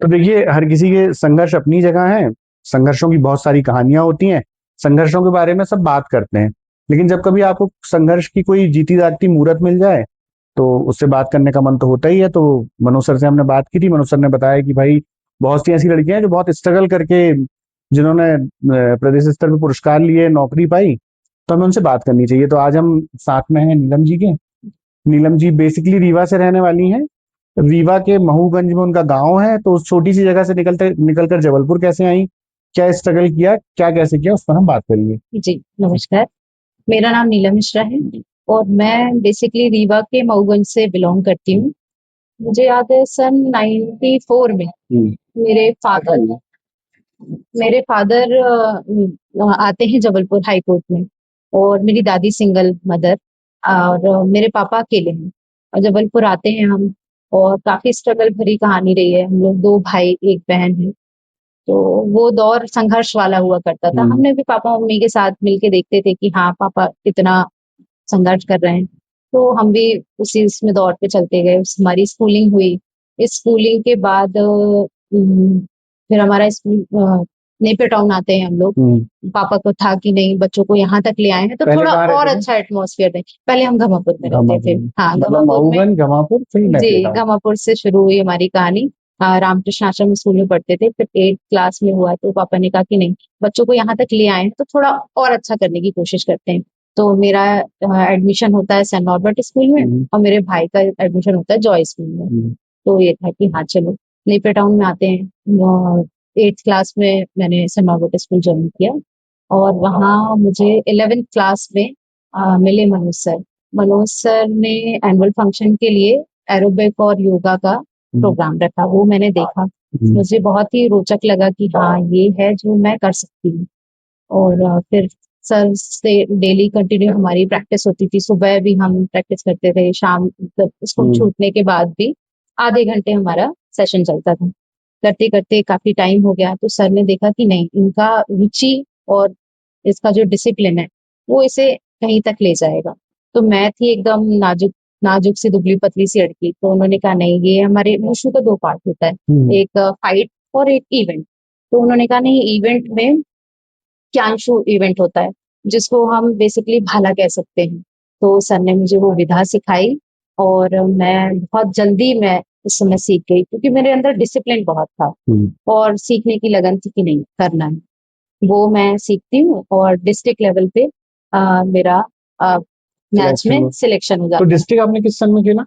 तो देखिए, हर किसी के संघर्ष अपनी जगह है, संघर्षों की बहुत सारी कहानियाँ होती हैं, संघर्षों के बारे में सब बात करते हैं। लेकिन जब कभी आपको संघर्ष की कोई जीती-जागती मूरत मिल जाए, तो उससे बात करने का मन तो होता ही है। तो मनोज सर से हमने बात की थी, मनोज सर ने बताया कि भाई बहुत सी ऐसी लड़कियां हैं जो बहुत स्ट्रगल करके जिन्होंने प्रदेश स्तर पे पुरस्कार लिए, नौकरी पाई, तो हमें उनसे बात करनी चाहिए। तो आज हम साथ में हैं नीलम जी के। नीलम जी बेसिकली रीवा से रहने वाली हैं। रीवा के महूगंज में उनका गांव है, तो उस छोटी सी जगह से निकलते निकलकर जबलपुर कैसे आई, क्या स्ट्रगल किया, क्या कैसे किया, उस पर हम बात करेंगे। जी, नमस्कार। मेरा नाम नीलम मिश्रा है और मैं बेसिकली रीवा के मऊगंज से बिलोंग करती हूँ। मुझे याद है सन 94 में मेरे फादर मेरे फादर आते हैं जबलपुर हाई कोर्ट में और मेरी दादी सिंगल मदर और मेरे पापा अकेले हैं और जबलपुर आते हैं हम। और काफ़ी स्ट्रगल भरी कहानी रही है। हम लोग 2 भाई, 1 बहन हैं। तो वो दौर संघर्ष वाला हुआ करता था। हमने भी पापा-मम्मी के साथ मिलके देखते थे कि हाँ, पापा कितना संघर्ष कर रहे हैं। तो हम भी उसी उसमें दौर पे चलते गए। हमारी स्कूलिंग हुई। इस स्कूलिंग के बाद फिर हमारा स्कूल नेपियर टाउन आते हैं हम लोग। पापा को था कि नहीं बच्चों को यहाँ तक ले आए हैं तो थोड़ा और अच्छा एटमॉस्फेयर दें। पहले हम घमापुर में रहते थे। हाँ, घमापुर में घमापुर जी, घमापुर से शुरू हुई हमारी कहानी। रामकृष्ण आश्रम स्कूल में पढ़ते थे, फिर 8th क्लास में हुआ तो पापा ने कहा कि नहीं, बच्चों को यहाँ तक ले आए हैं तो थोड़ा और अच्छा करने की कोशिश करते हैं। तो मेरा एडमिशन होता है सेंट नॉर्बर्ट स्कूल में और मेरे भाई का एडमिशन होता है जॉय स्कूल में। तो ये था कि हाँ चलो, नेपियर टाउन में आते हैं। 8th क्लास में मैंने सेंट नॉर्बर्ट स्कूल ज्वाइन किया और वहाँ मुझे 11th क्लास में मिले मनोज सर। मनोज सर ने एनुअल फंक्शन के लिए एरोबिक और योगा का प्रोग्राम रखा, वो मैंने देखा। मुझे बहुत ही रोचक लगा कि हाँ, ये है जो मैं कर सकती हूँ। और फिर सर से डेली कंटिन्यू हमारी प्रैक्टिस होती थी। सुबह भी हम प्रैक्टिस करते थे, शाम मतलब स्कूल छूटने के बाद भी आधे घंटे हमारा सेशन चलता था। करते-करते काफ़ी टाइम हो गया तो सर ने देखा कि नहीं, इनका रुचि और इसका जो डिसिप्लिन है, वो इसे कहीं तक ले जाएगा। तो मैं थी एकदम नाजुक नाजुक सी दुबली-पतली सी लड़की, तो उन्होंने कहा नहीं, ये हमारे वुशु का 2 पार्ट होता है, एक फाइट और एक इवेंट। तो उन्होंने कहा नहीं, इवेंट में क्यांशु इवेंट होता है, जिसको हम बेसिकली भाला कह सकते हैं। तो सर ने मुझे वो विधा सिखाई और मैं बहुत जल्दी मैं उस समय सीख गई क्योंकि मेरे अंदर डिसिप्लिन बहुत था और सीखने की लगन थी कि नहीं करना है। वो मैं सीखती हूँ और डिस्ट्रिक्ट लेवल पे मेरा मैच में सिलेक्शन हो तो जाता है। डिस्ट्रिक्ट आपने किस सन में खेला?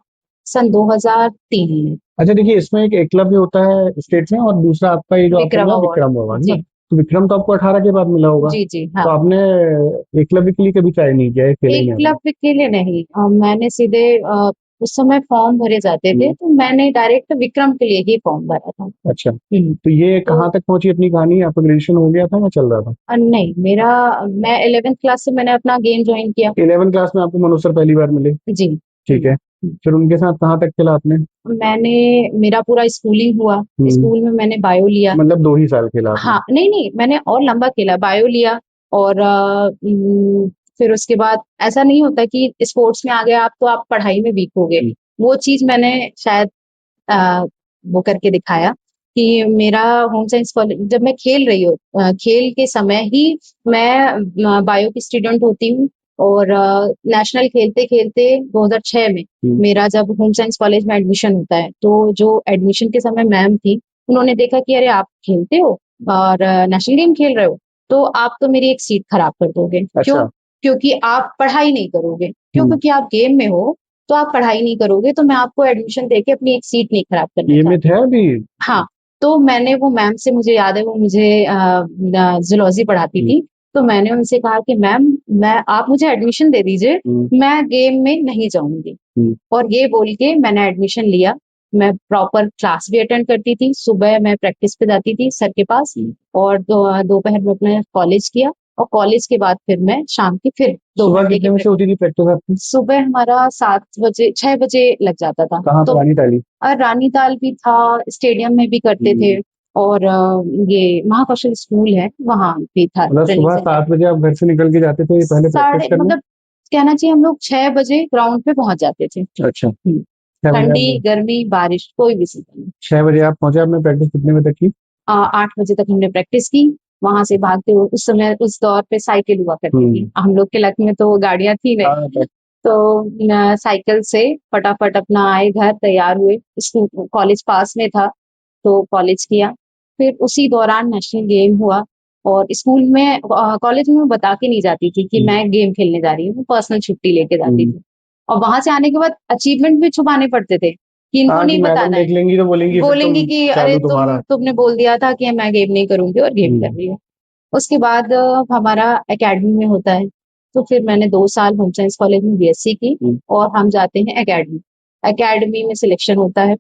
सन 2003 में। अच्छा देखिए, इसमें एक एकलव्य होता है स्टेट में और दूसरा आपका ये जो आपका विक्रम मिला अवार्ड। विक्रम अवार्ड ना। जी, तो विक्रम तो आपको 18 के बाद मिला होगा। जी, जी, तो हाँ। आपने एकलव्य के लिए कभी ट्राई नहीं किया है, खेले ही नहीं आपने? एकलव्य के लिए नहीं, मैंने सीधे उस समय फॉर्म भरे जाते थे तो मैंने डायरेक्ट विक्रम के लिए ही फॉर्म भरा था। अच्छा, तो ये तो कहाँ तक पहुंची अपनी कहानी? आपका ग्रेजुएशन हो गया था या चल रहा था? नहीं, मैं 11th क्लास से मैंने अपना गेम ज्वाइन किया। 11 क्लास में आपको मनोज सर पहली बार मिले? जी। ठीक है, फिर उनके साथ कहाँ तक खेला आपने? मैंने मेरा पूरा स्कूलिंग हुआ। स्कूल में मैंने बायो लिया। मतलब 2 ही साल खेला आपने? हाँ, नहीं, मैंने और लंबा खेला, बायो लिया और फिर उसके बाद ऐसा नहीं होता कि स्पोर्ट्स में आ गए आप तो आप पढ़ाई में वीक हो गए। वो चीज़ मैंने शायद वो करके दिखाया कि मेरा होम साइंस कॉलेज जब मैं खेल रही हूँ, खेल के समय ही मैं बायो की स्टूडेंट होती हूँ और नेशनल खेलते-खेलते 2006 में मेरा जब होम साइंस कॉलेज में एडमिशन होता है, तो जो एडमिशन के समय मैम थी, उन्होंने देखा कि अरे आप खेलते हो और नेशनल गेम खेल रहे हो, तो आप तो मेरी एक सीट खराब कर दोगे। क्यों? क्योंकि आप पढ़ाई नहीं करोगे। क्यों? क्योंकि आप गेम में हो, तो आप पढ़ाई नहीं करोगे, तो मैं आपको एडमिशन देके अपनी एक सीट नहीं खराब करना ये चाहती। मिथ है अभी? हाँ, तो मैंने वो मैम से मुझे याद है वो मुझे ज़ूलॉजी पढ़ाती थी, तो मैंने उनसे कहा कि मैम मैं आप मुझे एडमिशन दे दीजिए, मैं गेम में नहीं जाऊँगी। और ये बोल के मैंने एडमिशन लिया। मैं प्रॉपर क्लास भी अटेंड करती थी, सुबह मैं प्रैक्टिस पे जाती थी सर के पास और दोपहर में अपना कॉलेज किया और कॉलेज के बाद फिर मैं शाम की फिर 2 सुबह घंटे की कितने बजे होती थी प्रैक्टिस आपकी? सुबह हमारा 7 बजे 6 बजे लग जाता था। कहाँ तो पे? रानीताली? रानीताल भी था, स्टेडियम में भी करते थे और ये महाकौशल स्कूल है, वहाँ भी था मतलब ट्रेनिंग सुबह सेंटर। 7 बजे आप घर से निकल के जाते थे पहले प्रैक्टिस साढ़े करने? मतलब कहना चाहिए हम लोग 6 बजे ग्राउंड पे पहुँच जाते थे। अच्छा। ठंडी गर्मी बारिश कोई भी सीजन नहीं। 6 बजे आप पहुंचे, आपने प्रैक्टिस कितने बजे तक की? 8 बजे तक हमने प्रैक्टिस की। वहां से भागते हुए, उस समय उस दौर पे साइकिल हुआ करती थी, हम लोग के लक में तो गाड़ियां थी नहीं, तो साइकिल से फटाफट अपना आए घर, तैयार हुए, स्कूल कॉलेज पास में था तो कॉलेज किया। फिर उसी दौरान नेशनल गेम हुआ और स्कूल में कॉलेज में मैं बता के नहीं जाती थी कि मैं गेम खेलने जा रही हूँ, पर्सनल छुट्टी लेके जाती थी। और वहां से आने के बाद अचीवमेंट भी छुपाने पड़ते थे कि इनको नहीं बताना है, देख लेंगी तो बोलेंगी बोलेंगी कि अरे तुमने बोल दिया था कि मैं गेम नहीं करूंगी और गेम कर रही हूँ। उसके बाद हमारा एकेडमी में होता है, तो फिर मैंने 2 साल होम साइंस कॉलेज में बीएससी की और हम जाते हैं एकेडमी। एकेडमी में सिलेक्शन होता है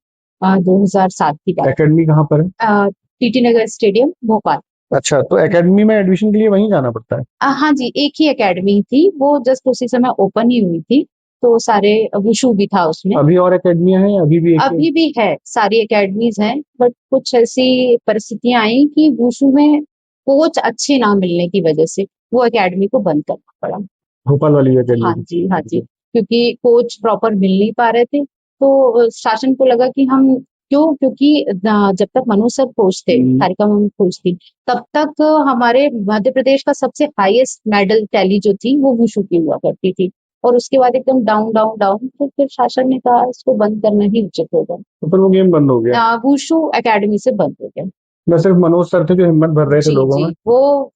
2007 की बात। एकेडमी कहाँ पर है? टीटी नगर स्टेडियम भोपाल। अच्छा, तो एकेडमी में एडमिशन के लिए वहीं जाना पड़ता है? हाँ जी, एक ही एकेडमी थी, वो जस्ट उसी समय ओपन ही हुई थी, तो सारे वुशु भी था उसमें। अभी और एकेडमियां हैं? अभी भी अभी भी है, सारी एकेडमीज हैं, बट कुछ ऐसी परिस्थितियां आई कि वुशु में कोच अच्छे ना मिलने की वजह से वो एकेडमी को बंद करना पड़ा। भोपाल वाली एकेडमी? हाँ जी, हाँ जी, क्योंकि कोच प्रॉपर मिल नहीं पा रहे थे, तो शासन को लगा कि हम क्यों, क्योंकि जब तक मनोज सर कोच थे, कारिका मैम कोच थी, तब तक हमारे मध्य प्रदेश का सबसे हाईएस्ट मेडल टैली जो थी वो वुशु की हुआ करती थी, और उसके बाद एकदम डाउन डाउन डाउन, तो फिर शासन ने कहा इसको बंद करना ही उचित होगा, तो फिर वो गेम बंद हो गया? वुशु एकेडमी से बंद हो गया। न सिर्फ मनोज सर थे जो हिम्मत भर रहे थे जी लोगों जी, में? वो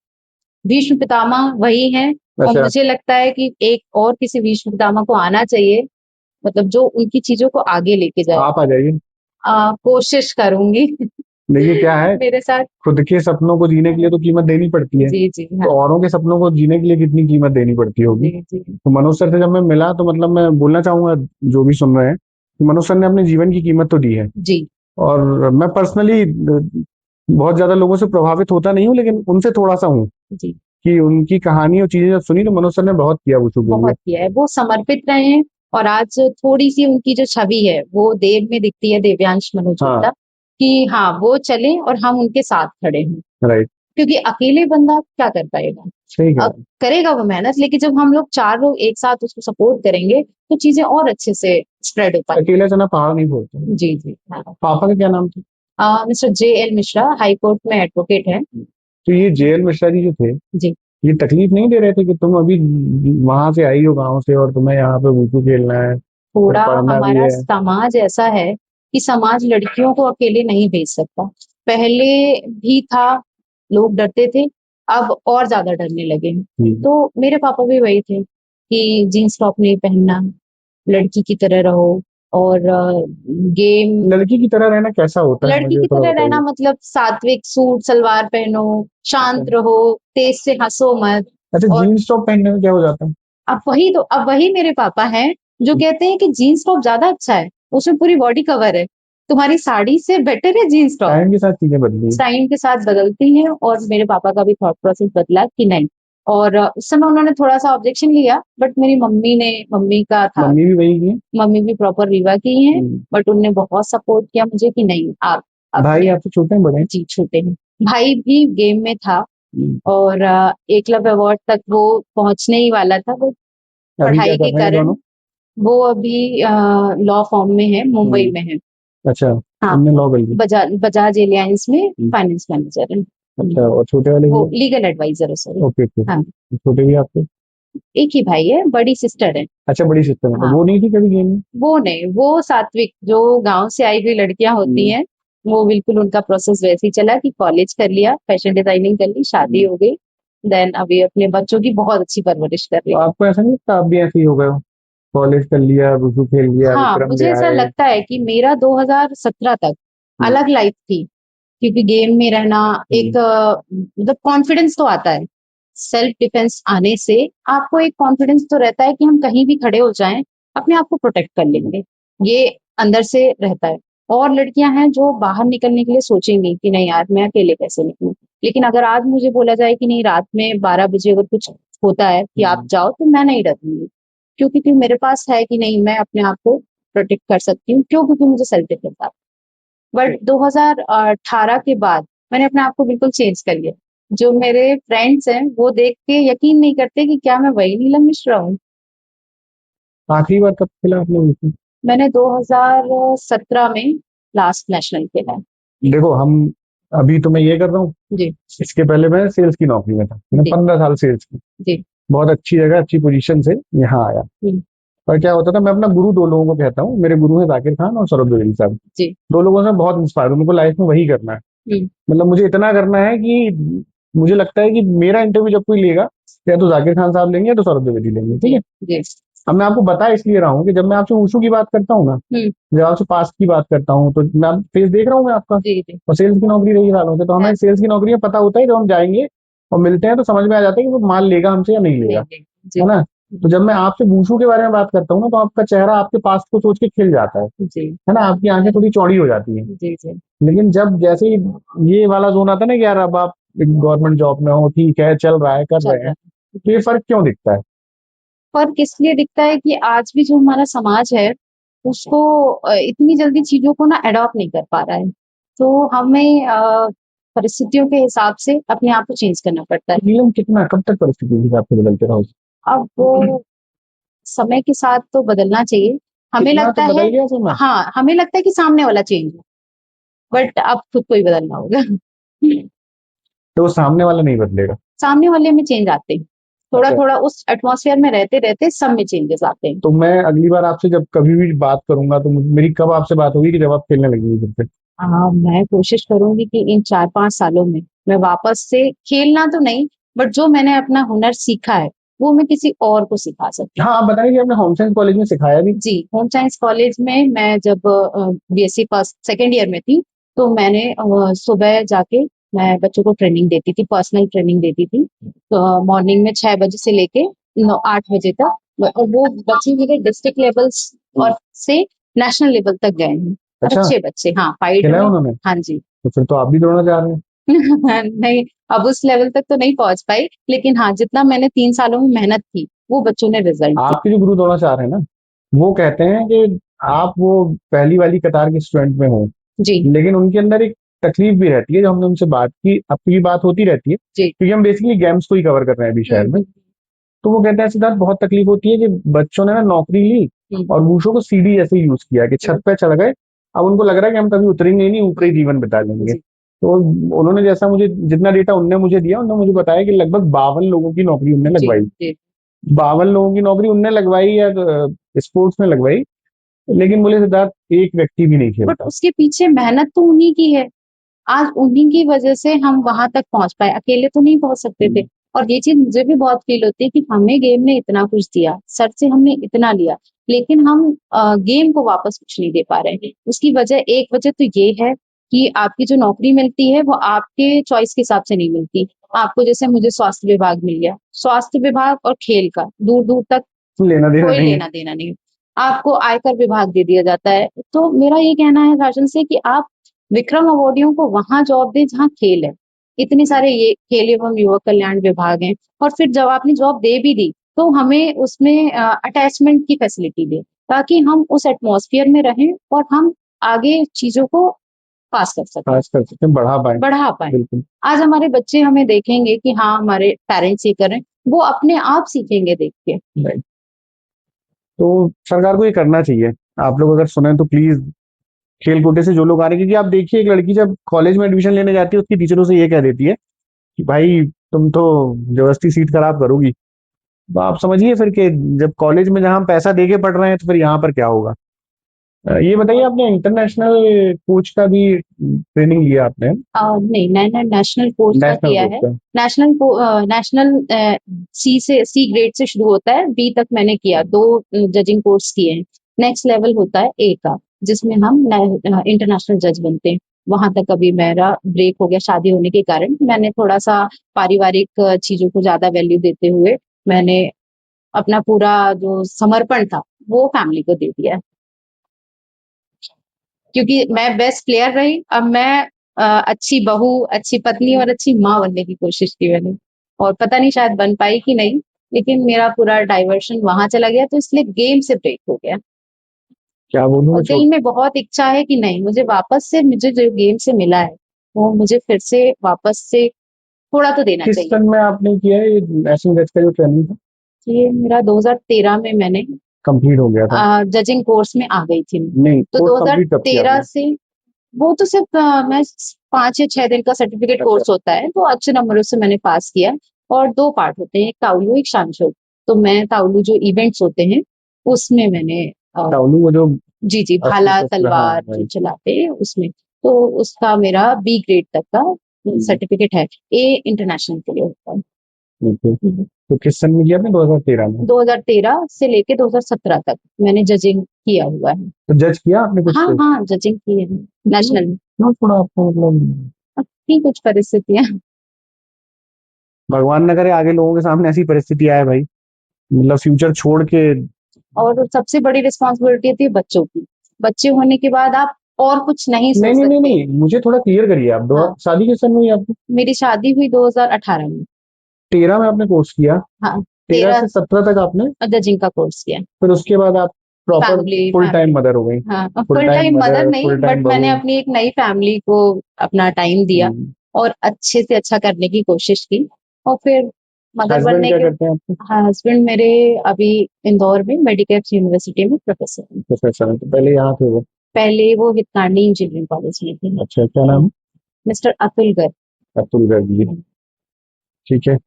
भीष्म पितामह वही हैं, और अच्छा। मुझे लगता है कि एक और किसी भीष्म पितामह को आना चाहिए, मतलब जो उनकी चीजों को आगे लेके जाए। आप आ जाइए। कोशिश करूंगी। देखिए क्या है, मेरे साथ खुद के सपनों को जीने के लिए तो कीमत देनी पड़ती है, जी जी हाँ तो औरों के सपनों को जीने के लिए कितनी कीमत देनी पड़ती होगी। जी जी तो मनोज सर से जब मैं मिला तो मतलब मैं बोलना चाहूंगा जो भी सुन रहे हैं कि मनोज सर ने अपने जीवन की कीमत तो दी है। जी और मैं पर्सनली बहुत ज्यादा लोगों से प्रभावित होता नहीं हूँ, लेकिन उनसे थोड़ा सा हूँ जी, कि उनकी कहानी और चीजें जब सुनी तो मनोज सर ने बहुत किया वुशु के लिए। बहुत किया है, वो समर्पित रहे हैं, और आज थोड़ी सी उनकी जो छवि है वो देव में दिखती है, देव्यांश मनोज हाँ। गुप्ता, कि हाँ वो चले और हम उनके साथ खड़े हैं, राइट। क्योंकि अकेले बंदा क्या कर पाएगा। सही कह अब करेगा वो मेहनत, लेकिन जब हम लोग 4 लोग एक साथ उसको सपोर्ट करेंगे तो चीजें और अच्छे से स्प्रेड हो रहे हैं। पाएंगी। अकेले चना पहाड़ नहीं बोलते। जी जी हाँ। पापा का क्या नाम था? Mister JL Mishra high court में एडवोकेट है। तो ये जेएल मिश्रा जी जो थे, जी, ये तकलीफ नहीं दे रहे थे कि तुम अभी वहां से आई हो गांव से और तुम्हें यहाँ पे वुशु खेलना है, फिर थोड़ा पढ़ना भी हमारा है? समाज ऐसा है कि समाज लड़कियों को अकेले नहीं भेज सकता। पहले भी था, लोग डरते थे, अब और ज्यादा डरने लगे हैं। तो मेरे पापा भी वही थे कि जीन्स टॉप नहीं पहनना, लड़की की तरह रहो, और गेम, लड़की की तरह रहना कैसा होता है, लड़की मुझे की थोड़ा तरह रहना बताइए। मतलब सात्विक सूट सलवार पहनो, शांत रहो, तेज से हंसो मत। अच्छा, और जीन्स टॉप पहनने में क्या हो जाता है? अब वही मेरे पापा हैं जो कहते हैं कि जीन्स टॉप ज्यादा अच्छा है, उसमें पूरी बॉडी कवर है, तुम्हारी साड़ी से बेटर है जीन्स टॉप। टाइम के साथ चीजें बदली है। टाइम के साथ बदलती हैं, और मेरे पापा का भी थॉट प्रोसेस बदला कि नहीं, और उस समय उन्होंने थोड़ा सा ऑब्जेक्शन लिया, बट मेरी मम्मी का था, मम्मी भी वही की है? मम्मी भी प्रॉपर रीवा की हैं, बट उनने बहुत सपोर्ट किया मुझे कि नहीं आप भाई आपसे छोटे हैं बड़े हैं? जी छोटे हैं। भाई भी गेम में था, और एकलव्य अवार्ड तक वो पहुंचने ही वाला था, वो अभी क्या पढ़ाई कर के रहे हैं कारण। दोनों? वो अभी लॉ फॉर्म में है, मुंबई में है। अच्छा, हाँ, हमने लॉ कर ली। बजाज एलियंस में फाइनेंस मैनेजर है। अच्छा, और छोटे वाले वो भैया? लीगल एडवाइजर है, सॉरी। Okay okay. हाँ, छोटे भैया आपके? एक ही भाई है, बड़ी सिस्टर है। अच्छा, बड़ी सिस्टर है, तो हाँ, वो नहीं थी कभी गेम में? वो नहीं, वो सात्विक जो गांव से आई हुई लड़कियां होती हैं, वो बिल्कुल उनका प्रोसेस वैसे ही चला कि कॉलेज कर लिया, फैशन डिजाइनिंग कर ली, शादी हो गई, देन अभी अपने बच्चों की बहुत अच्छी परवरिश कर रही तो है। आपको ऐसा नहीं लगता आप भी ऐसे ही हो गए हो? कॉलेज कर लिया, वुशु खेल लिया, हाँ, विक्रम ले मुझे ऐसा आए। लगता है कि मेरा 2017 तक अलग लाइफ थी, क्योंकि गेम में रहना एक मतलब कॉन्फिडेंस तो आता है, सेल्फ डिफेंस आने से आपको एक कॉन्फिडेंस तो रहता है कि हम कहीं भी खड़े हो जाएं, अपने आप को प्रोटेक्ट कर लेंगे, ये अंदर से रहता है। और लड़कियां हैं जो बाहर निकलने के लिए सोचेंगी कि नहीं यार मैं अकेले कैसे निकलूं, लेकिन अगर आज मुझे बोला जाए कि नहीं रात में 12 बजे अगर कुछ होता है कि आप जाओ, तो मैं नहीं डरूंगी, क्योंकि मेरे पास है कि नहीं मैं अपने आप को प्रोटेक्ट कर सकती हूँ, क्यों, क्योंकि मुझे सेल्फ डिफेंस आता है। बट 2018 के बाद मैंने अपने आप को बिल्कुल चेंज कर लिया। जो मेरे फ्रेंड्स हैं वो देख के यकीन नहीं करते कि क्या मैं वही नीलम मिश्रा हूँ। आखिरी बार कब खेला आपने वुशु? मैंने 2017 में लास्ट नेशनल खेला है। देखो हम, अभी तो मैं ये कर रहा हूँ, जी इसके पहले मैं सेल्स की नौकरी में था, मैंने जी 15 साल सेल्स की, जी। बहुत अच्छी जगह अच्छी पोजीशन से यहाँ आया। हम्म, पर क्या होता था, मैं अपना गुरु दो लोगों को कहता हूँ, मेरे गुरु है जाकिर खान और सौरभ जोगी साहब। जी। दो लोगों से बहुत इंस्पायर हूँ, मेरे को लाइफ में वही करना है। हम्म, मतलब मुझे इतना करना है कि मुझे लगता है कि मेरा इंटरव्यू जब कोई लेगा, या तो जाकिर खान साहब लेंगे या तो सौरभ द्विवेदी लेंगे, ठीक जी है। जी। अब मैं आपको बता इसलिए रहा हूँ कि जब मैं आपसे वुशु की बात करता हूँ ना, हम्म, जब आपसे पास्ट की बात करता हूँ, तो मैं फेस देख रहा हूँ मैं आपका, जी जी। और सेल्स की नौकरी रही सालों से, तो हमें हाँ, सेल्स की नौकरी में पता होता है, जब हम जाएंगे और मिलते हैं तो समझ में आ जाता है कि वो माल लेगा हमसे या नहीं नहीं लेगा, नहीं। जी है ना। तो जब मैं आपसे वुशु के बारे में बात करता हूँ ना, तो आपका चेहरा आपके पास्ट को सोच के खिल जाता जी है ना, आपकी आंखें थोड़ी चौड़ी हो जाती हैं। जी जी। लेकिन जब जैसे ही ये वाला जोन आता है ना कि यार अब आप गवर्नमेंट जॉब में हो, ठीक है, चल रहा है, कर चल रहे रहा हैं, है। तो ये फर्क क्यों दिखता है? फर्क इसलिए दिखता है कि आज भी जो हमारा समाज है उसको इतनी जल्दी चीजों को ना अडॉप्ट नहीं कर पा रहा है। तो हमें परिस्थितियों के हिसाब से अपने आप को चेंज करना पड़ता है। नियम कितना, कब तक परिस्थिति के हिसाब से बदलते रहो? अब वो समय के साथ तो बदलना चाहिए। हमें कितना तो लगता है, बदल गया समय। हाँ हमें लगता है कि सामने वाला चेंज है, बट अब खुद को ही बदलना होगा। तो वो सामने वाला नहीं बदलेगा। सामने वाले में चेंज आते हैं, थोड़ा अच्छा, थोड़ा उस एटमॉस्फेयर में रहते रहते सब में चेंजेस आते हैं। तो मैं अगली बार आपसे जब कभी भी बात करूंगा, तो मेरी कब आपसे बात होगी कि जब आप खेलने लगेंगे क्रिकेट? हाँ, मैं कोशिश करूंगी कि इन 4-5 सालों में मैं वापस से खेलना तो नहीं, बट जो मैंने अपना हुनर सीखा है वो मैं किसी और को सिखा सकूं। हाँ, आप बताएं कि आपने होम साइंस कॉलेज में सिखाया भी। जी, होम साइंस कॉलेज में मैं जब बीएससी फर्स्ट सेकेंड ईयर में थी, तो मैंने सुबह जाके मैं बच्चों को ट्रेनिंग देती थी, पर्सनल ट्रेनिंग देती थी। तो मॉर्निंग में 6 बजे से लेके 8 बजे तक, और वो बच्चे मेरे डिस्ट्रिक्ट लेवल्स और से नेशनल लेवल तक गए हैं। अच्छा, अच्छे बच्चे, हाँ फाइट खेला है में। उन्होंने? हाँ जी। तो फिर तो आप भी दौड़ना चाह रहे हैं। नहीं, अब उस लेवल तक तो नहीं पहुंच पाई, लेकिन हाँ जितना मैंने 3 सालों में मेहनत की वो बच्चों ने रिजल्ट दिया। आपके जो गुरु दौड़ना चाह रहे हैं ना, वो कहते हैं कि आप वो पहली वाली कतार के स्टूडेंट में हो, जी लेकिन उनके अंदर एक तकलीफ भी रहती है, जो हमने उनसे बात की, आपकी बात होती रहती है, जी। क्योंकि हम बेसिकली गेम्स को ही कवर कर रहे हैं अभी शहर में। हम्म तो वो कहते हैं सिद्धार्थ, बहुत तकलीफ होती है कि बच्चों ने ना नौकरी ली हम्म और वूशो को सीढ़ी जैसे यूज किया कि छत पे चढ़ गए, अब उनको लग रहा है कि हम कभी उतरेंगे ही नहीं, ऊपर ही जीवन बिता लेंगे। जी तो उन्होंने, जैसा मुझे जितना डेटा उनने मुझे दिया, उन्होंने मुझे बताया कि लगभग 52 लोगों की नौकरी उनने जी लगवाई। जी। 52 लोगों की नौकरी उनने लगवाई या स्पोर्ट्स में लगवाई, लेकिन बोले सिद्धार्थ एक व्यक्ति भी नहीं बट खेलता। उसके पीछे मेहनत तो उन्हीं की है। आज उन्हीं की वजह से हम वहां तक पहुंच पाए, अकेले तो नहीं पहुंच सकते थे। और ये चीज मुझे भी बहुत फील होती है कि हमें गेम ने इतना कुछ दिया, सर से हमने इतना लिया, लेकिन हम गेम को वापस कुछ नहीं दे पा रहे हैं। उसकी वजह, एक वजह तो ये है कि आपकी जो नौकरी मिलती है वो आपके चॉइस के हिसाब से नहीं मिलती। आपको जैसे मुझे स्वास्थ्य विभाग मिल गया, स्वास्थ्य विभाग और खेल का दूर दूर तक लेना देना कोई नहीं है। लेना देना नहीं। आपको आयकर विभाग दे दिया जाता है। तो मेरा ये कहना है शासन से कि आप विक्रम अवार्डियों को वहां जॉब दें जहां खेल है। इतने सारे ये खेल एवं युवक कल्याण विभाग हैं, और फिर जब आपने जॉब दे भी दी तो हमें उसमें अटैचमेंट की फैसिलिटी दें, ताकि हम उस एटमॉस्फेयर में रहें और हम आगे चीजों को पास कर सकें, खास कर सकते हैं, बढ़ा पाए। बढ़ा पाए। बिल्कुल। आज हमारे बच्चे हमें देखेंगे कि हाँ हमारे पेरेंट्स ये कर रहे हैं, वो अपने आप सीखेंगे देख के। राइट। तो सरकार को ये करना चाहिए। आप लोग अगर सुने तो प्लीज, खेल कोटे से जो लोग आ रहे हैं, क्योंकि आप देखिए एक लड़की जब कॉलेज में एडमिशन लेने जाती है, उसकी टीचरों से ये कह देती है कि भाई तुम तो जबरदस्ती सीट खराब करोगी। तो आप समझिए फिर कि जब कॉलेज में जहाँ हम पैसा दे के पढ़ रहे हैं, तो फिर यहाँ पर क्या होगा। ये बताइए, आपने इंटरनेशनल कोच का भी ट्रेनिंग लिया आपने? नहीं, मैंने नेशनल कोर्स का नेशनल किया कोच है। का। नेशनल सी ग्रेड से शुरू होता है, बी तक मैंने किया, 2 जजिंग कोर्स किए हैं। नेक्स्ट लेवल होता है ए का, जिसमें हम इंटरनेशनल जज बनते हैं। वहां तक अभी मेरा ब्रेक हो गया शादी होने के कारण। मैंने थोड़ा सा पारिवारिक चीजों को ज्यादा वैल्यू देते हुए मैंने अपना पूरा जो समर्पण था वो फैमिली को दे दिया, क्योंकि मैं बेस्ट प्लेयर रही। अब मैं अच्छी बहू, अच्छी पत्नी और अच्छी माँ बनने की कोशिश की मैंने, और पता नहीं शायद बन पाई कि नहीं, लेकिन मेरा पूरा डाइवर्शन वहां चला गया, तो इसलिए गेम से ब्रेक हो गया। क्या बोलूँ और मैं, दिल में बहुत इच्छा है कि नहीं, मुझे वापस से, मुझे जो गेम से मिला है वो मुझे फिर से वापस से थोड़ा तो देना किस चाहिए। सन में आपने किया है ये नेशनल जज का जो ट्रेनिंग था? ये मेरा 2013 में मैंने कंप्लीट हो गया था? जजिंग कोर्स में आ गई थी मैं। नहीं, तो कोर्स कंप्लीट कब किया 2013 आपने? से वो तो सिर्फ मैं 5 या 6 दिन का सर्टिफिकेट अच्छा। कोर्स होता है, तो अच्छे नंबरों से मैंने पास किया। और 2 पार्ट होते हैं, एक ताउलू, एक शानशो। तो मैं ताउलू जो इवेंट्स होते हैं, उसमें मैंने ताउलू वो जो जी, जी, अस्त्र भाला, शस्त्र, हाँ तलवार जो भाई। चलाते हैं उसमें। तो उसका मेरा बी ग्रेड तक का सर्टिफिकेट है। ए इंटरनेशनल के लिए होता है। ठीक है। हुँ। तो किस सन में किया आपने? 2013 में? 2013 से लेके 2017 तक मैंने जजिंग किया हुआ है। तो जज किया आपने कुछ हाँ, पे? हाँ, जजिंग की है नेशनल में। क्यों थोड़ा आपको मतलब, अब थी कुछ परिस्थितियाँ। भगवान ना करे आगे लोगों के सामने ऐसी परिस्थिति आए भाई, मतलब फ्यूचर छोड़ के। और सबसे बड़ी रिस्पॉन्सिबिलिटी थी बच्चों की। बच्चे होने के बाद आप और कुछ नहीं नहीं सोच नहीं नहीं सकते। नहीं, मुझे थोड़ा क्लियर करिए आप। दो हाँ, शादी किस सन में हुई आपकी? मेरी शादी हुई 2018 में। 13 में आपने कोर्स किया? हाँ, 13 13 से 17 तक आपने, जजिंग का कोर्स किया। फिर उसके बाद आप proper family full time family mother हो गई? हाँ, full full time time mother mother, नहीं, फुल बट टाइम मैंने बहू। अपनी एक नई फैमिली को अपना टाइम दिया और अच्छे से अच्छा करने की कोशिश की। और फिर मदर हस्बैंड बनने क्या के करते हैं आपके? हस्बैंड मेरे अभी इंदौर में मेडिकेप्स यूनिवर्सिटी में प्रोफेसर हैं। प्रोफेसर हैं, तो पहले यहाँ थे वो? पहले वो हितकांडी इंजीनियरिंग कॉलेज में थे। अच्छा, क्या नाम मिस्टर अतुल गर्ग। है? अतुल गर्ग जी। ठीक है।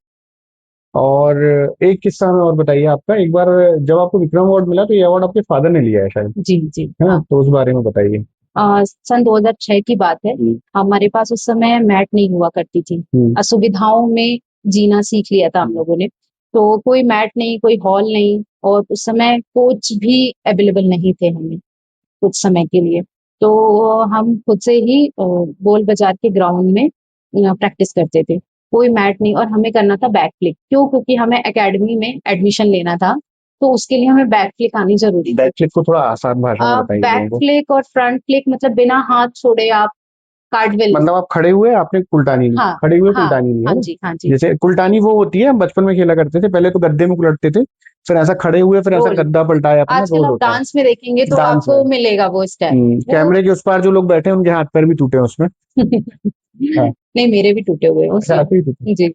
और एक किस्सा में और बताइए आपका। एक बार जब आपको विक्रम अवार्ड मिला, तो ये अवार्ड आपके फादर ने लिया है शायद, जी, जी, है ना? हाँ। तो उस बारे में बताइए। सन 2006 की बात है। हमारे पास उस समय मैट नहीं हुआ करती थी। असुविधाओं में जीना सीख लिया था हम लोगों ने। तो कोई मैट नहीं, कोई हॉल नहीं, और उस समय कोच भी अवेलेबल नहीं थे हमें कुछ समय के लिए। तो हम खुद से ही गोल बाजार के ग्राउंड में प्रैक्टिस करते थे। कोई मैट नहीं, और हमें करना था बैक फ्लिप। क्यों? क्योंकि हमें एकेडमी में एडमिशन लेना था, तो उसके लिए हमें बैक फ्लिप आनी ज़रूरी थी। बैक फ्लिप को थोड़ा आसान भाषा में बताइए बैक लोगों को। फ्लिप और फ्रंट फ्लिप मतलब बिना हाथ छोड़े आप कार्टविल। मतलब आप खड़े हुए, आपने कुल्टानी ली, हाँ, खड़े हुए हाँ, कुल्टानी ली, है हाँ ना? जी, हाँ जी। जैसे कुल्टानी वो होती है, हम बचपन में खेला करते थे, पहले तो गद्दे में उलटते थे, फिर ऐसा खड़े हुए, फिर ऐसा रोल। गद्दा पलटाया था ना, आजकल रोल आप होता है। डांस में देखेंगे तो डांस में। आपको मिलेगा वो स्टेप। वो कैमरे के उस पार जो लोग बैठे हैं, उनके हाथ पैर भी टूटे हैं उसमें। हाँ। नहीं, मेरे भी टूटे हुए हैं अच्छा, उसमें। आपके भी टूटे? जी।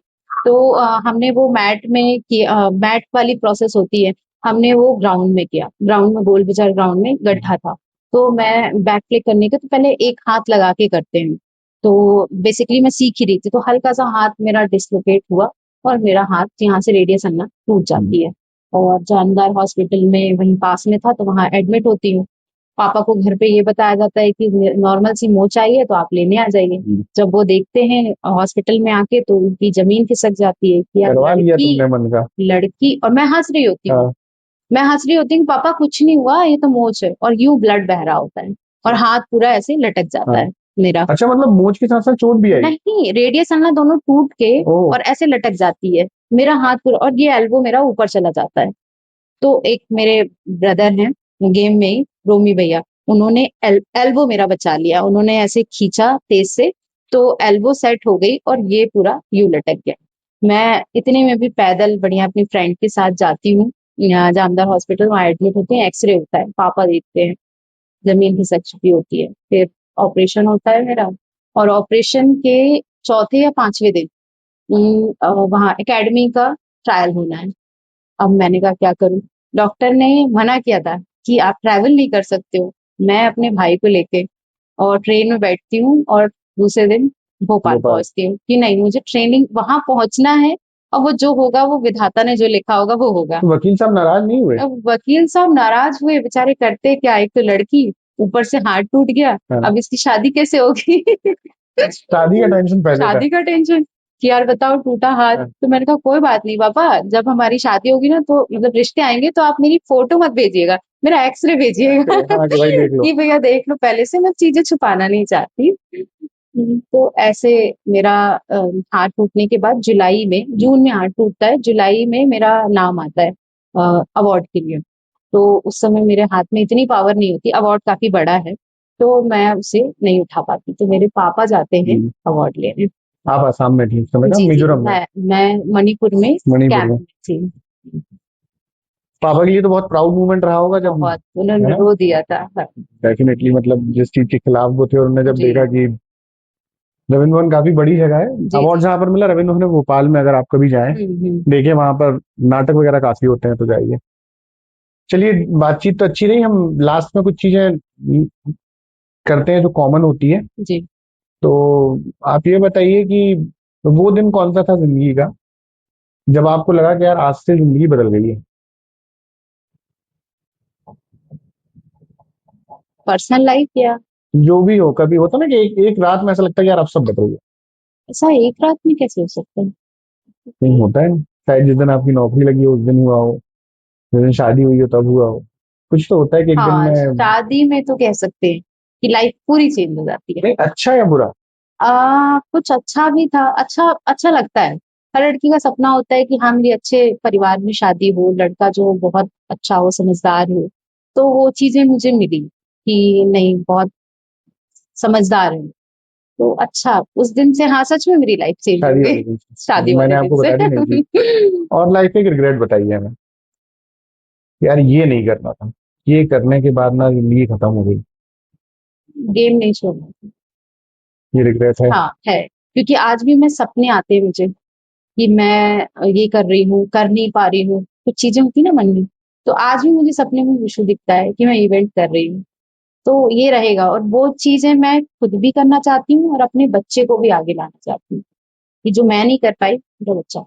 तो हमने वो मैट में किया, मैट वाली प्रोसेस होती है। हमने वो ग्राउंड में किया। ग्राउंड में, गोल बाजार ग्राउंड में गड्ढा था। तो मैं बैक फ्लिप करने के तो पहले एक हाथ लगा के करते हैं। तो बेसिकली मैं सीख ही रही थी, तो हल्का-सा हाथ मेरा डिस्लोकेट हुआ और मेरा हाथ यहाँ से रेडियस अन्ना टूट जाती है। और जानदार हॉस्पिटल में वहीं पास में था, तो वहाँ एडमिट होती हूँ। पापा को घर पे ये बताया जाता है कि नॉर्मल सी मोच आई है, तो आप लेने आ जाइए। जब वो देखते हैं हॉस्पिटल में आके, तो उनकी जमीन खिसक जाती है कि यार करवा लिया लड़की तुमने मन का? लड़की और मैं हंस रही होती हूँ। हाँ। मैं हंस रही होती हूँ, पापा कुछ नहीं हुआ, ये तो मोच है, और यूं ब्लड बह रहा होता है और हाथ पूरा ऐसे लटक जाता हाँ। है मेरा। अच्छा, मतलब मोच के साथ साथ चोट भी आई? नहीं, रेडियस अन्ना दोनों टूट के ओह। और ऐसे लटक जाती है मेरा हाथ पूरा, और ये एल्बो मेरा ऊपर चला जाता है। तो एक मेरे ब्रदर हैं गेम में ही, रोमी भैया, उन्होंने एल्बो मेरा बचा लिया। उन्होंने ऐसे खींचा तेज से, तो एल्बो सेट हो गई और ये पूरा यूं लटक गया। मैं इतने में भी पैदल बढ़िया अपनी फ्रेंड के साथ जाती हूँ यहाँ जामदार हॉस्पिटल, वहाँ एडमिट होते हैं, एक्सरे होता है, पापा देखते हैं, जमीन खिसक चुकी होती है। फिर ऑपरेशन होता है मेरा, और ऑपरेशन के चौथे या पांचवें दिन वहाँ एकेडमी का ट्रायल होना है। अब मैंने कहा क्या करूं? डॉक्टर ने मना किया था कि आप ट्रैवल नहीं कर सकते हो। मैं अपने भाई को लेके और ट्रेन में बैठती हूँ और दूसरे दिन भोपाल गोपाल। पहुंचती हूँ कि नहीं, मुझे ट्रेनिंग वहां पहुंचना है, और वो जो होगा वो विधाता ने जो लिखा होगा वो होगा। तो वकील साहब नाराज नहीं हुए? अब वकील साहब नाराज हुए, बेचारे करते क्या, एक तो लड़की, ऊपर से हाथ टूट गया, हाँ। अब इसकी शादी कैसे होगी? शादी का टेंशन पहले था? शादी का टेंशन कि यार बताओ टूटा हाथ। हाँ। तो मैंने कहा कोई बात नहीं पापा, जब हमारी शादी होगी ना, तो मतलब रिश्ते आएंगे, तो आप मेरी फोटो मत भेजिएगा, मेरा एक्सरे भेजिएगा। हाँ कि भाई देख लो। कि भैया देख लो पहले से, मैं चीजें छुपाना नहीं चाहती। तो ऐसे मेरा हाथ टूटने के बाद जुलाई में, जून में हाथ टूटता है, जुलाई में मेरा नाम आता है अवार्ड के लिए। तो उस समय मेरे हाथ में इतनी पावर नहीं होती, अवार्ड काफी बड़ा है, तो मैं उसे नहीं उठा पाती, तो मेरे पापा जाते हैं अवार्ड लेने। आप आसाम में थी उस समय ना, जी, जी, मिजोरम में? मैं मणिपुर में मणिपुर कैंप में। में थी। पापा के लिए तो बहुत प्राउड मोमेंट रहा होगा जब, बहुत है उन्होंने ना? रो दिया था। हाँ, डेफिनेटली, मतलब जिस चीज के खिलाफ वो थे, उन्होंने जब जी, देखा कि रविंद्र भवन काफी बड़ी जगह है। जी, अवार्ड जी। जहाँ पर मिला रविंद्र भवन है, भोपाल में, अगर आप कभी जाएं, हुँ, हुँ। देखिए वहां पर नाटक वगैरह काफी होते हैं, तो जाइए। चलिए, बातचीत तो अच्छी रही। हम लास्ट में कुछ चीजें करते हैं जो कॉमन होती है। जी। तो आप ये बताइए कि वो दिन कौन सा था जिंदगी का जब आपको लगा कि यार आज से जिंदगी बदल गई है? पर्सनल लाइफ या जो भी हो, कभी होता ना कि एक रात में ऐसा लगता है कि यार अब सब बदल गया। ऐसा एक रात में कैसे हो सकता है? नहीं होता है, शायद जिस दिन आपकी नौकरी लगी हो उस दिन हुआ हो, जिस दिन शादी हुई हो तब हुआ हो। कुछ तो होता है कि एक दिन हाँ, में। शादी में तो कह सकते हैं कि लाइफ पूरी चेंज हो जाती है। नहीं, अच्छा या बुरा? कुछ अच्छा भी था, अच्छा अच्छा लगता है। हर लड़की का सपना होता है कि हाँ, मेरी अच्छे परिवार में शादी हो, लड़का जो बहुत अच्छा हो, समझदार हो। तो वो चीजें मुझे मिली कि नहीं, बहुत समझदार है। तो अच्छा, उस दिन से हाँ, सच में मेरी लाइफ चेंज हो शादी गई। वाले दिन से शादी मैंने वाले दिन आपको से। बता दी नहीं थी। और लाइफ में एक रिग्रेट बताइए हमें, यार ये नहीं करना था, ये करने के बाद ना जिंदगी खत्म हो गई, गेम नहीं छोड़ना। ये रिग्रेट है। हाँ, है। क्योंकि आज भी मैं सपने आते हैं मुझे कि मैं ये कर रही हूँ, कर नहीं पा रही हूँ, कुछ चीजें होती ना मन में। तो आज भी मुझे सपने में विशु दिखता है कि मैं इवेंट कर रही हूँ। तो ये रहेगा, और वो चीजें मैं खुद भी करना चाहती हूँ और अपने बच्चे को भी आगे लाना चाहती हूँ कि जो मैं नहीं कर पाई, मेरा बच्चा।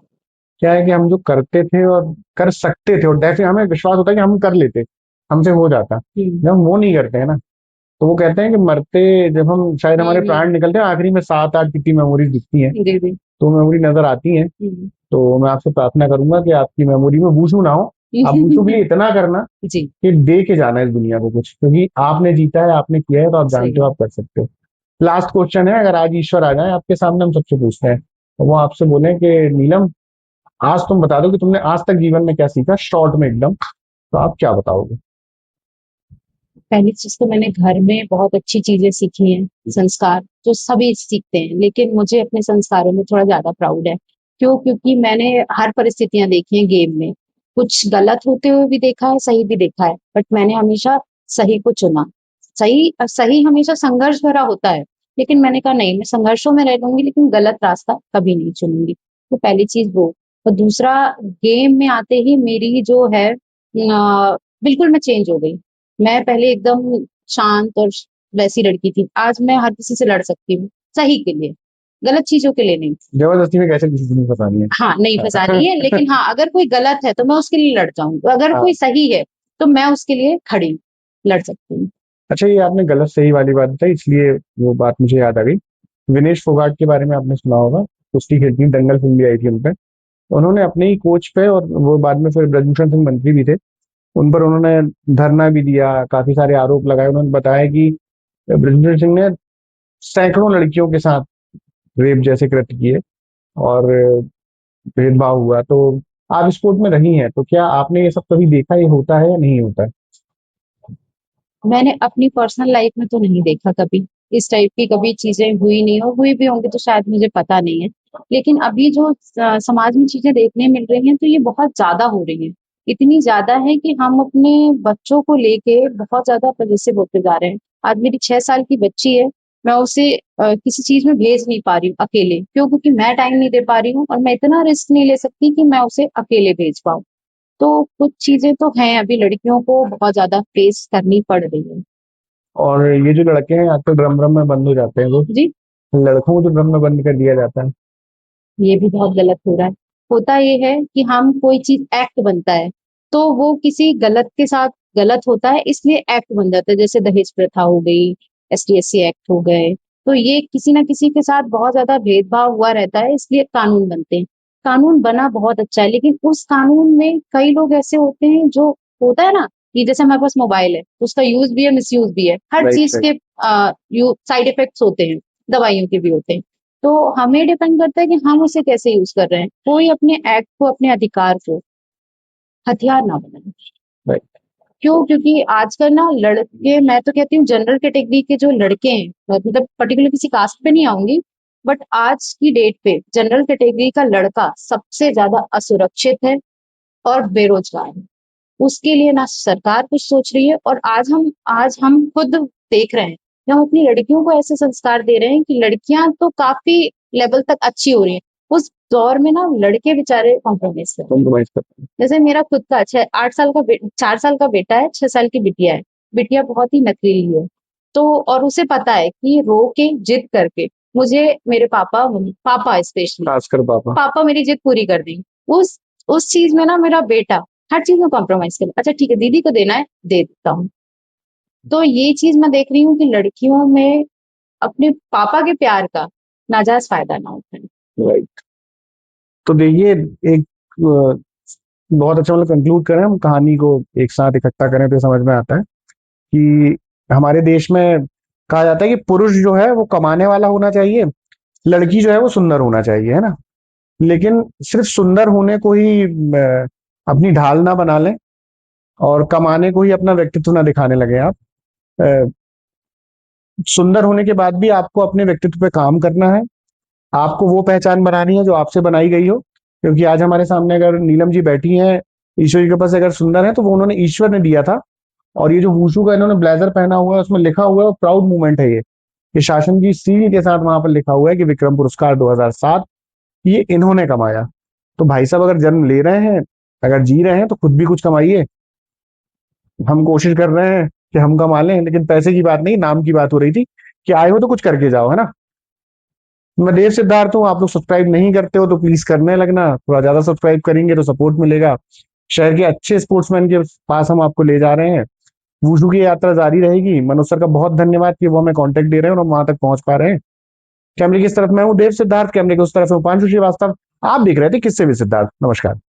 क्या है कि हम जो करते थे और कर सकते थे और डेफिनेटली हमें विश्वास होता है कि हम कर लेते, हमसे हो जाता। जब हम वो नहीं करते हैं ना, तो वो कहते हैं कि मरते, जब हम शायद हमारे प्राण निकलते हैं आखिरी में 7-8 कितनी मेमोरीज दिखती हैं, जी जी। तो मेमोरी नजर आती हैं। तो मैं आपसे प्रार्थना करूंगा कि आपकी मेमोरी में वूशू ना हो। आप वूशू के लिए इतना करना जी। कि दे के जाना इस दुनिया को कुछ, क्योंकि आपने जीता है, आपने किया है, तो आप सही जानते हो है। आप कर सकते हो। लास्ट क्वेश्चन है, अगर आज ईश्वर आ जाए आपके सामने, हम सबसे पूछते हैं, तो वो आपसे बोले कि नीलम, आज तुम बता दो कि तुमने आज तक जीवन में क्या सीखा, शॉर्ट में एकदम, तो आप क्या बताओगे? पहली चीज तो मैंने घर में बहुत अच्छी चीजें सीखी हैं, संस्कार जो सभी सीखते हैं, लेकिन मुझे अपने संस्कारों में थोड़ा ज्यादा प्राउड है। क्यों? क्योंकि मैंने हर परिस्थितियां देखी हैं गेम में। कुछ गलत होते हुए भी देखा है, सही भी देखा है, बट मैंने हमेशा सही को चुना। सही सही हमेशा संघर्ष भरा होता है, लेकिन मैंने कहा नहीं, मैं संघर्षों में रह लूंगी लेकिन गलत रास्ता कभी नहीं चुनूंगी। तो पहली चीज वो। और दूसरा, गेम में आते ही मेरी जो है बिल्कुल मैं चेंज हो गई। मैं पहले एकदम शांत और वैसी लड़की थी, आज मैं हर किसी से लड़ सकती हूँ, सही के लिए, गलत चीजों के लिए नहीं। जबरदस्ती में कैसे किसी को नहीं फंसानी है। हाँ, नहीं फंसानी है, लेकिन हाँ, अगर कोई गलत है तो मैं उसके लिए लड़ जाऊंगी, अगर हाँ। कोई सही है तो मैं उसके लिए खड़ी हूँ, लड़ सकती हूँ। अच्छा, ये आपने गलत सही वाली बात बताई, इसलिए वो बात मुझे याद आ गई। विनेश फोगाट के बारे में आपने सुना होगा, कुश्ती खेलती थी, दंगल फिल्म भी आई थी उनपे। उन्होंने अपने ही कोच पे, और वो बाद में फिर ब्रजभूषण सिंह मंत्री भी थे, उन पर उन्होंने धरना भी दिया, काफी सारे आरोप लगाए। उन्होंने बताया कि ब्रजभूषण सिंह ने सैकड़ों लड़कियों के साथ रेप जैसे कृत्य किए और भेदभाव हुआ। तो आप स्पोर्ट में रही हैं, तो क्या आपने ये सब कभी देखा, ये होता है या नहीं होता है? मैंने अपनी पर्सनल लाइफ में तो नहीं देखा कभी, इस टाइप की कभी चीजें हुई नहीं, हो हुई भी होंगी तो शायद मुझे पता नहीं है। लेकिन अभी जो समाज में चीजें देखने मिल रही हैं, तो ये बहुत ज्यादा हो रही है। इतनी ज्यादा है कि हम अपने बच्चों को लेके बहुत ज्यादा पजेसिव होते जा रहे हैं। आज मेरी 6 साल की बच्ची है, मैं उसे किसी चीज में भेज नहीं पा रही हूँ अकेले। क्यों? क्योंकि मैं टाइम नहीं दे पा रही हूँ और मैं इतना रिस्क नहीं ले सकती कि मैं उसे अकेले भेज पाऊँ। तो कुछ चीजें तो हैं, अभी लड़कियों को बहुत ज्यादा फेस करनी पड़ रही है। और ये जो लड़के हैं आजकल ड्रम ड्रम में बंद हो जाते हैं, वो जी। लड़कों को जो ड्रम में बंद कर दिया जाता है। ये भी बहुत गलत हो रहा है। होता ये है कि हम कोई चीज एक्ट बनता है, तो वो किसी गलत के साथ गलत होता है, इसलिए एक्ट बन जाता है। जैसे दहेज प्रथा हो गई, ST SC एक्ट हो गए। तो ये किसी ना किसी के साथ बहुत ज्यादा भेदभाव हुआ रहता है, इसलिए कानून बनते हैं। कानून बना बहुत अच्छा है, लेकिन उस कानून में कई लोग ऐसे होते हैं जो, होता है ना, कि जैसे हमारे पास मोबाइल है तो उसका यूज भी है, मिसयूज भी है, हर राइट, चीज राइट। के साइड इफेक्ट्स होते हैं, दवाइयों के भी होते हैं। तो हमें डिपेंड करता है कि हम उसे कैसे यूज कर रहे हैं। कोई अपने एक्ट को, अपने अधिकार को हथियार ना बनाए। राइट। क्यों? क्योंकि आजकल ना लड़के, मैं तो कहती हूँ जनरल कैटेगरी के जो लड़के हैं, मतलब पर्टिकुलर किसी कास्ट पे नहीं आऊंगी, बट आज की डेट पे जनरल कैटेगरी का लड़का सबसे ज्यादा असुरक्षित है और बेरोजगार है। उसके लिए ना सरकार कुछ सोच रही है, और आज हम खुद देख रहे हैं कि हम अपनी लड़कियों को ऐसे संस्कार दे रहे हैं कि लड़कियां तो काफी लेवल तक अच्छी हो रही हैं, उस दौर में ना लड़के बेचारे कॉम्प्रोमाइज करते हैं। कॉम्प्रोमाइज करते हैं। जैसे मेरा खुद का 6-8 साल का 4 साल का बेटा है, 6 साल की बिटिया है। बिटिया बहुत ही नखरीली है। तो और उसे पता है कि रो के जिद करके मुझे मेरे पापा पापा स्पेशली खासकर पापा। पापा मेरी जिद पूरी कर देंगे। उस चीज में ना मेरा बेटा हर चीज में कॉम्प्रोमाइज कर, अच्छा ठीक है दीदी को देना है दे देता हूँ। तो ये चीज मैं देख रही हूँ कि लड़कियों में अपने पापा के प्यार का नाजायज फायदा ना उठाएं। राइट। तो देखिए, एक बहुत अच्छा, मतलब कंक्लूड करें हम कहानी को, एक साथ इकट्ठा करें तो समझ में आता है कि हमारे देश में कहा जाता है कि पुरुष जो है वो कमाने वाला होना चाहिए, लड़की जो है वो सुंदर होना चाहिए, है ना। लेकिन सिर्फ सुंदर होने को ही अपनी ढाल ना बना लें और कमाने को ही अपना व्यक्तित्व ना दिखाने लगे आप। अ, सुंदर होने के बाद भी आपको अपने व्यक्तित्व पे काम करना है। आपको वो पहचान बनानी है जो आपसे बनाई गई हो, क्योंकि आज हमारे सामने अगर नीलम जी बैठी हैं, ईश्वर जी के पास अगर सुंदर है तो वो उन्होंने ईश्वर ने दिया था। और ये जो वूशु का इन्होंने ब्लेजर पहना हुआ है उसमें लिखा हुआ है, प्राउड मूवमेंट है ये शासन की सील के साथ वहां पर लिखा हुआ है कि विक्रम पुरस्कार 2007 ये इन्होंने कमाया। तो भाई साहब अगर जन्म ले रहे हैं, अगर जी रहे हैं तो खुद भी कुछ कमाइए। हम कोशिश कर रहे हैं कि हम कमा लें, लेकिन पैसे की बात नहीं, नाम की बात हो रही थी कि आए हो तो कुछ करके जाओ, है ना। मैं देव सिद्धार्थ हूँ, आप लोग सब्सक्राइब नहीं करते हो तो प्लीज करने लगना, थोड़ा ज्यादा सब्सक्राइब करेंगे तो सपोर्ट मिलेगा। शहर के अच्छे स्पोर्ट्समैन के पास हम आपको ले जा रहे हैं। वुशु की यात्रा जारी रहेगी। मनोज सर का बहुत धन्यवाद कि वो हमें कांटेक्ट दे रहे हैं और हम वहां तक पहुंच पा रहे हैं। कैमरे की इस तरफ मैं हूँ देव सिद्धार्थ, कैमरे की उस तरफ हूँ पांशु श्रीवास्तव। आप देख रहे थे किससे भी सिद्धार्थ। नमस्कार।